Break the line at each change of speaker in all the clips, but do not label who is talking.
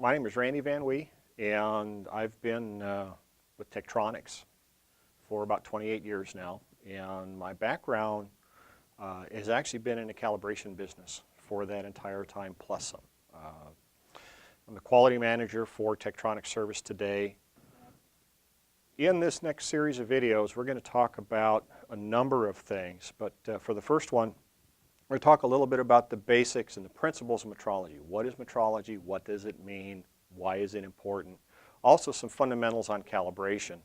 My name is Randy Van Wee, and I've been with Tektronix for about 28 years now. And my background has actually been in the calibration business for that entire time, plus some. I'm the quality manager for Tektronix Service today. In this next series of videos, we're going to talk about a number of things, but for the first one, we're going to talk a little bit about the basics and the principles of metrology. What is metrology? What does it mean? Why is it important? Also some fundamentals on calibration.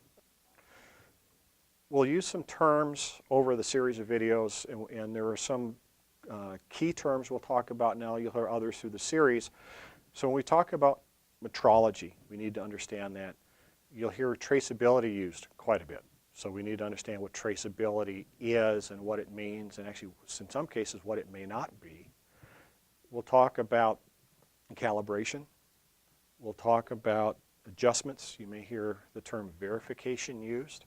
We'll use some terms over the series of videos, and there are some key terms we'll talk about now. You'll hear others through the series. So when we talk about metrology, we need to understand that. You'll hear traceability used quite a bit. So we need to understand what traceability is and what it means, and actually, in some cases, what it may not be. We'll talk about calibration. We'll talk about adjustments. You may hear the term verification used.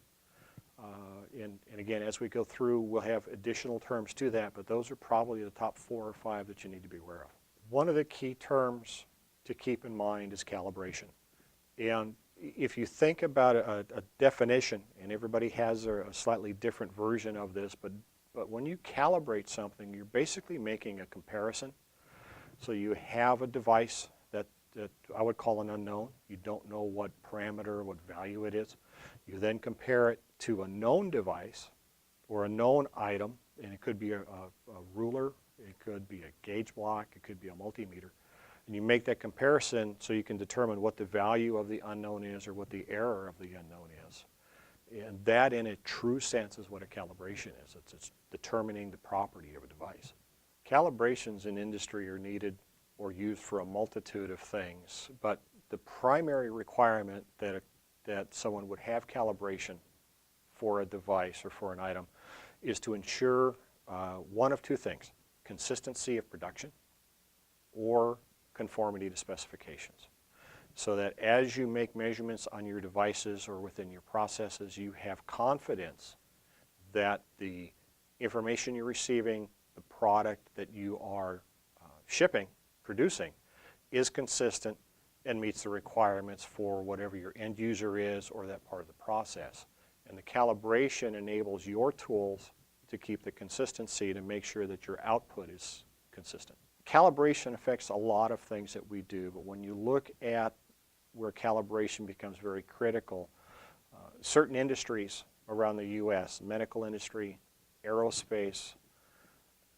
And again, as we go through, we'll have additional terms to that, but those are probably the top 4 or 5 that you need to be aware of. One of the key terms to keep in mind is calibration. And if you think about a definition, and everybody has a slightly different version of this, but when you calibrate something, you're basically making a comparison. So you have a device that I would call an unknown. You don't know what parameter, what value it is. You then compare it to a known device or a known item, and it could be a ruler, it could be a gauge block, it could be a multimeter. And you make that comparison so you can determine what the value of the unknown is or what the error of the unknown is. And that, in a true sense, is what a calibration is. It's determining the property of a device. Calibrations in industry are needed or used for a multitude of things, but the primary requirement that someone would have calibration for a device or for an item is to ensure one of two things: consistency of production or conformity to specifications. So that as you make measurements on your devices or within your processes, you have confidence that the information you're receiving, the product that you are shipping, producing, is consistent and meets the requirements for whatever your end user is or that part of the process. And the calibration enables your tools to keep the consistency to make sure that your output is consistent. Calibration affects a lot of things that we do, but when you look at where calibration becomes very critical, certain industries around the U.S., medical industry, aerospace,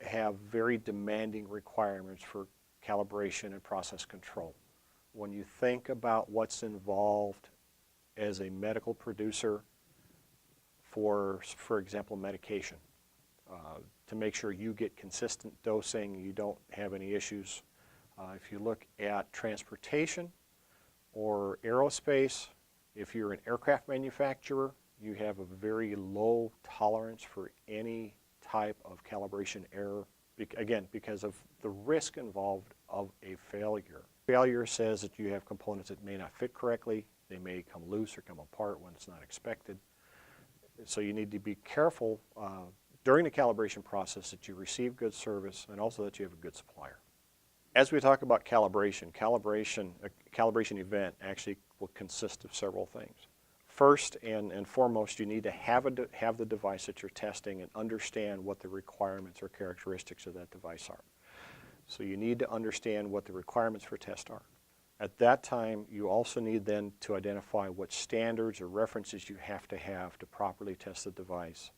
have very demanding requirements for calibration and process control. When you think about what's involved as a medical producer for example, medication, to make sure you get consistent dosing, you don't have any issues. If you look at transportation or aerospace, if you're an aircraft manufacturer, you have a very low tolerance for any type of calibration error, again, because of the risk involved of a failure. Failure says that you have components that may not fit correctly, they may come loose or come apart when it's not expected. So you need to be careful during the calibration process that you receive good service and also that you have a good supplier. As we talk about calibration, a calibration event actually will consist of several things. First and foremost, you need to have the device that you're testing and understand what the requirements or characteristics of that device are. So you need to understand what the requirements for test are. At that time, you also need then to identify what standards or references you have to properly test the device.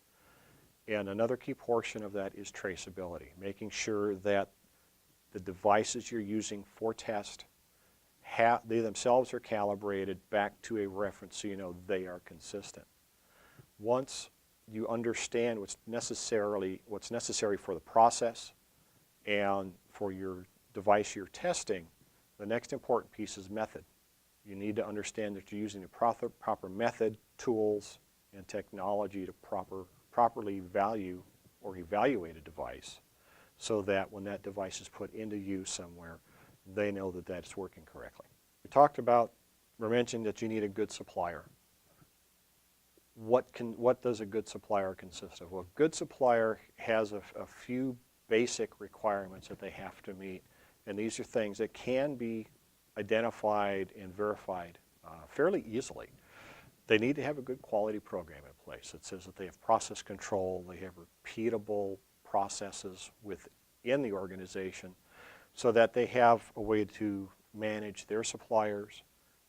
And another key portion of that is traceability, making sure that the devices you're using for test, they themselves are calibrated back to a reference so you know they are consistent. Once you understand what's necessary for the process and for your device you're testing, the next important piece is method. You need to understand that you're using the proper method, tools, and technology to properly value or evaluate a device so that when that device is put into use somewhere, they know that that's working correctly. We mentioned that you need a good supplier. What does a good supplier consist of? Well, a good supplier has a few basic requirements that they have to meet, and these are things that can be identified and verified fairly easily. They need to have a good quality program in place. It says that they have process control, they have repeatable processes within the organization so that they have a way to manage their suppliers,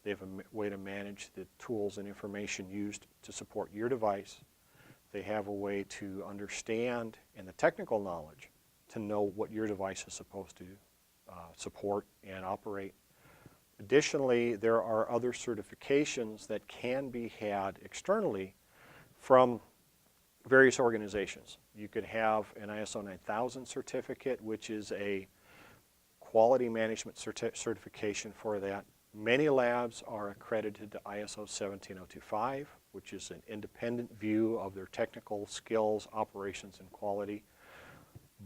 they have a way to manage the tools and information used to support your device, they have a way to understand and the technical knowledge to know what your device is supposed to support and operate. Additionally, there are other certifications that can be had externally from various organizations. You could have an ISO 9000 certificate, which is a quality management certification for that. Many labs are accredited to ISO 17025, which is an independent view of their technical skills, operations, and quality.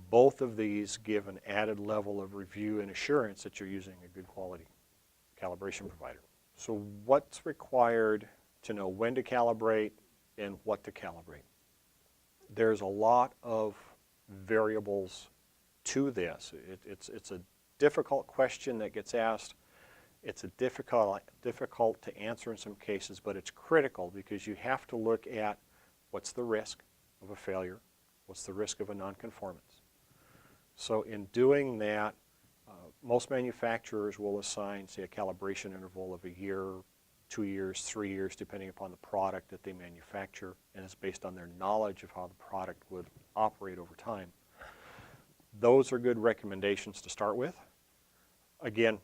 Both of these give an added level of review and assurance that you're using a good quality calibration provider. So what's required to know when to calibrate and what to calibrate? There's a lot of variables to this. It's a difficult question that gets asked. It's a difficult to answer in some cases, but it's critical because you have to look at what's the risk of a failure, what's the risk of a nonconformance. So in doing that, most manufacturers will assign, say, a calibration interval of a year, 2 years, 3 years, depending upon the product that they manufacture, and it's based on their knowledge of how the product would operate over time. Those are good recommendations to start with. Again,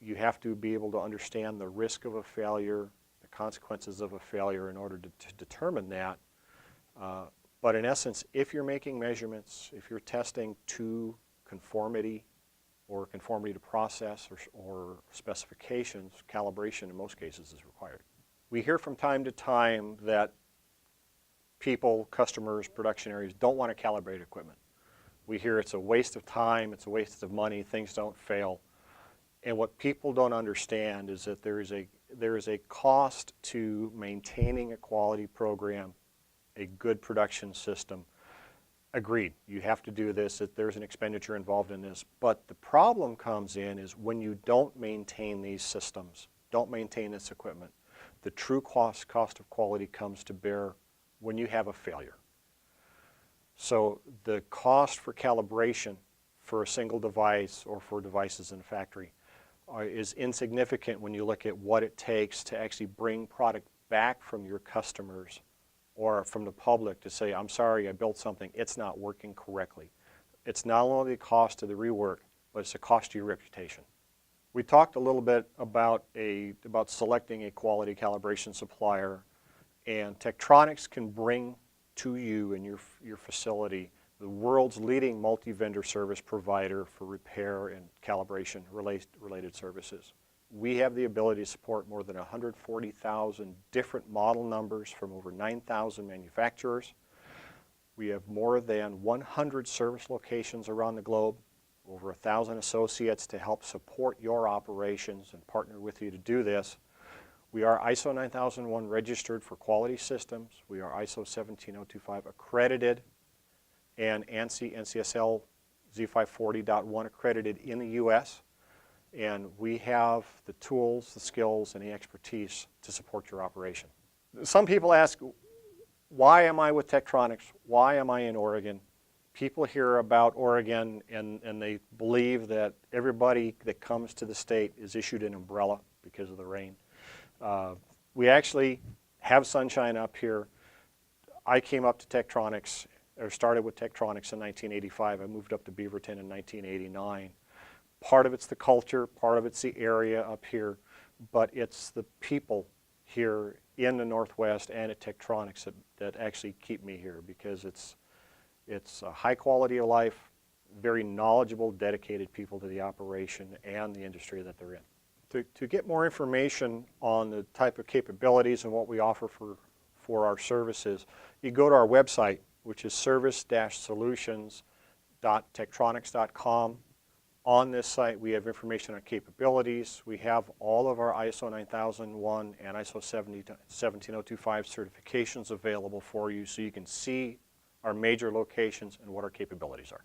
you have to be able to understand the risk of a failure, the consequences of a failure in order to determine that. But in essence, if you're making measurements, if you're testing to conformity or conformity to process or specifications, calibration in most cases is required. We hear from time to time that people, customers, production areas don't want to calibrate equipment. We hear it's a waste of time, it's a waste of money, things don't fail. And what people don't understand is that there is a cost to maintaining a quality program, a good production system. Agreed, you have to do this, that there's an expenditure involved in this, but the problem comes in is when you don't maintain these systems, don't maintain this equipment, the true cost of quality comes to bear when you have a failure. So the cost for calibration for a single device or for devices in a factory is insignificant when you look at what it takes to actually bring product back from your customers or from the public to say, I'm sorry, I built something, it's not working correctly. It's not only the cost of the rework, but it's the cost to your reputation. We talked a little bit about selecting a quality calibration supplier, and Tektronix can bring to you and your facility the world's leading multi-vendor service provider for repair and calibration related services. We have the ability to support more than 140,000 different model numbers from over 9,000 manufacturers. We have more than 100 service locations around the globe, over 1,000 associates to help support your operations and partner with you to do this. We are ISO 9001 registered for quality systems. We are ISO 17025 accredited and ANSI NCSL Z540.1 accredited in the U.S. And we have the tools, the skills, and the expertise to support your operation. Some people ask, why am I with Tektronix? Why am I in Oregon? People hear about Oregon and they believe that everybody that comes to the state is issued an umbrella because of the rain. We actually have sunshine up here. I came up to Tektronix, or started with Tektronix in 1985. I moved up to Beaverton in 1989. Part of it's the culture, part of it's the area up here, but it's the people here in the Northwest and at Tektronix that actually keep me here, because it's a high quality of life, very knowledgeable, dedicated people to the operation and the industry that they're in. To get more information on the type of capabilities and what we offer for our services, you go to our website, which is service-solutions.tektronix.com. On this site, we have information on capabilities. We have all of our ISO 9001 and ISO 17025 certifications available for you, so you can see our major locations and what our capabilities are.